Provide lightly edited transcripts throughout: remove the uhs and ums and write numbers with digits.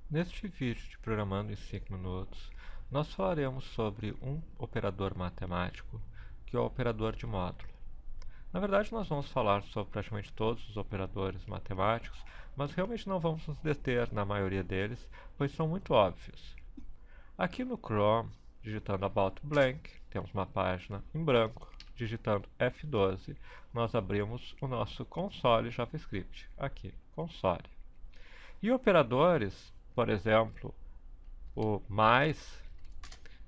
Neste vídeo de Programando em 5 minutos, nós falaremos sobre um operador matemático, que é o operador de módulo. Na verdade, nós vamos falar sobre praticamente todos os operadores matemáticos, mas realmente não vamos nos deter na maioria deles, pois são muito óbvios. Aqui no Chrome, digitando About Blank, temos uma página em branco. Digitando F12, nós abrimos o nosso console JavaScript. Aqui, console. E operadores, por exemplo, o mais,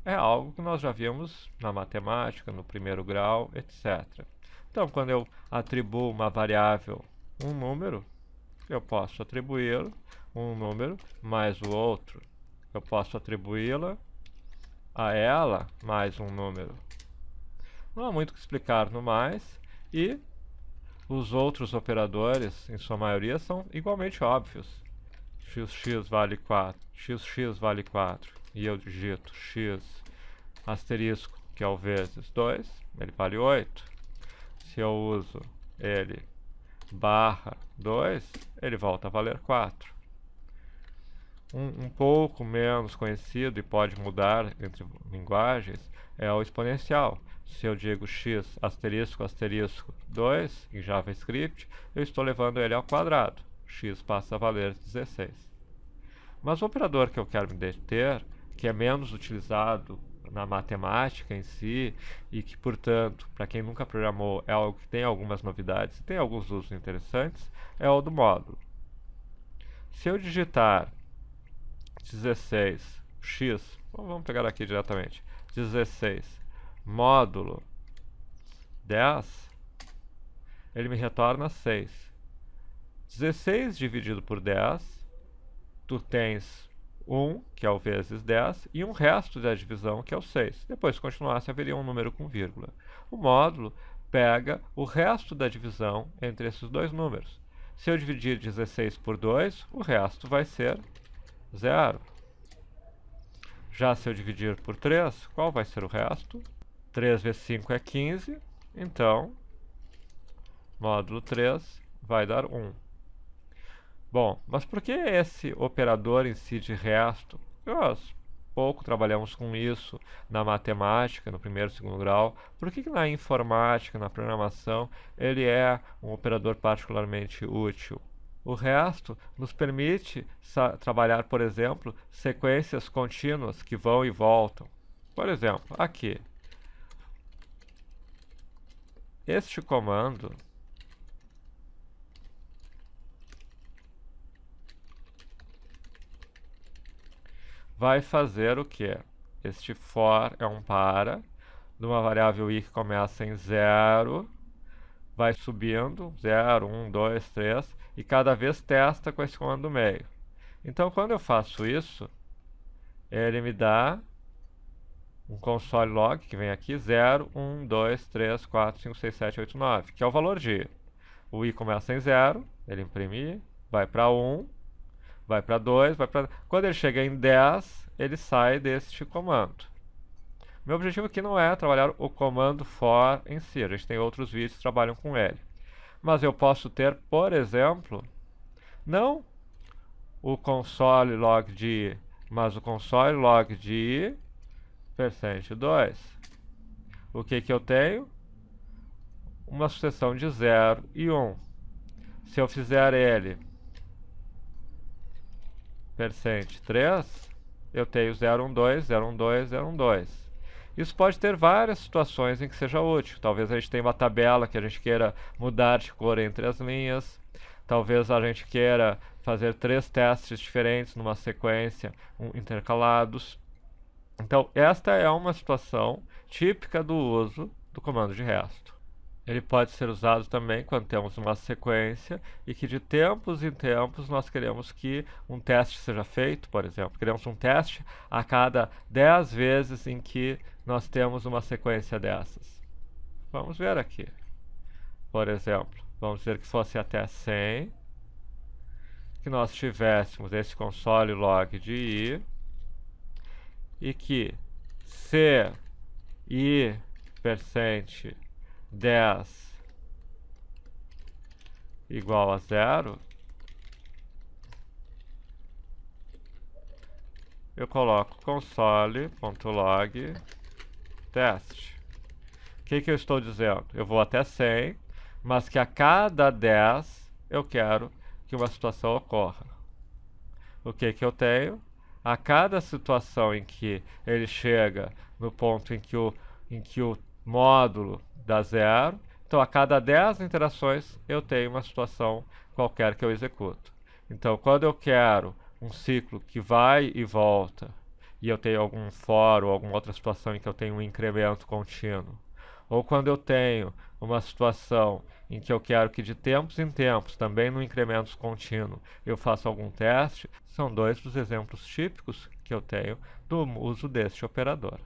é algo que nós já vimos na matemática, no primeiro grau, etc. Então, quando eu atribuo uma variável um número, eu posso atribuí-lo um número mais o outro. Eu posso atribuí-la a ela mais um número. Não há muito o que explicar no mais, e os outros operadores, em sua maioria, são igualmente óbvios. X vale 4, x vale 4, e eu digito x asterisco, que é o vezes 2, ele vale 8. Se eu uso ele barra 2, ele volta a valer 4. Um pouco menos conhecido e pode mudar entre linguagens é o exponencial. Se eu digo x asterisco asterisco 2 em JavaScript, eu estou levando ele ao quadrado. X passa a valer 16. Mas o operador que eu quero me deter, que é menos utilizado na matemática em si, e que, portanto, para quem nunca programou, é algo que tem algumas novidades e tem alguns usos interessantes, é o do módulo. Se eu digitar 16x, vamos pegar aqui diretamente, 16 módulo 10, ele me retorna 6. 16 dividido por 10, tu tens 1, que é o vezes 10, e um resto da divisão, que é o 6. Depois, se continuasse, haveria um número com vírgula. O módulo pega o resto da divisão entre esses dois números. Se eu dividir 16 por 2, o resto vai ser 0. Já se eu dividir por 3, qual vai ser o resto? 3 vezes 5 é 15, então, módulo 3 vai dar 1. Bom, mas por que esse operador em si de resto? Nós pouco trabalhamos com isso na matemática, no primeiro e segundo grau. Por que na informática, na programação, ele é um operador particularmente útil? O resto nos permite trabalhar, por exemplo, sequências contínuas que vão e voltam. Por exemplo, aqui. Este comando vai fazer o quê? Este for é um para, de uma variável i que começa em 0, vai subindo, 0, 1, 2, 3, e cada vez testa com esse comando do meio. Então, quando eu faço isso, ele me dá um console log, que vem aqui, 0, 1, 2, 3, 4, 5, 6, 7, 8, 9, que é o valor de i. O i começa em 0, ele imprime i, vai para 1, vai para 2, vai para... Quando ele chega em 10, ele sai deste comando. Meu objetivo aqui não é trabalhar o comando for em si, a gente tem outros vídeos que trabalham com ele. Mas eu posso ter, por exemplo, não o console log de i, mas o console log de i %2. O que eu tenho? Uma sucessão de 0 e 1. Se eu fizer ele %3, eu tenho 0, 1, 2, 0, 1, 2, 0, 1, 2. Isso pode ter várias situações em que seja útil. Talvez a gente tenha uma tabela que a gente queira mudar de cor entre as linhas. Talvez a gente queira fazer 3 testes diferentes numa sequência, intercalados. Então, esta é uma situação típica do uso do comando de resto. Ele pode ser usado também quando temos uma sequência e que de tempos em tempos nós queremos que um teste seja feito, por exemplo. Queremos um teste a cada 10 vezes em que nós temos uma sequência dessas. Vamos ver aqui. Por exemplo, vamos dizer que fosse até 100, que nós tivéssemos esse console log de i e que se i %10 igual a 0, eu coloco console.log teste. O que eu estou dizendo? Eu vou até 100, mas que a cada 10 eu quero que uma situação ocorra. O que eu tenho? A cada situação em que ele chega no ponto em que o módulo dá 0, então a cada 10 interações eu tenho uma situação qualquer que eu executo. Então, quando eu quero um ciclo que vai e volta, e eu tenho algum for ou alguma outra situação em que eu tenho um incremento contínuo, ou quando eu tenho uma situação em que eu quero que de tempos em tempos, também no incremento contínuo, eu faça algum teste, são dois dos exemplos típicos que eu tenho do uso deste operador.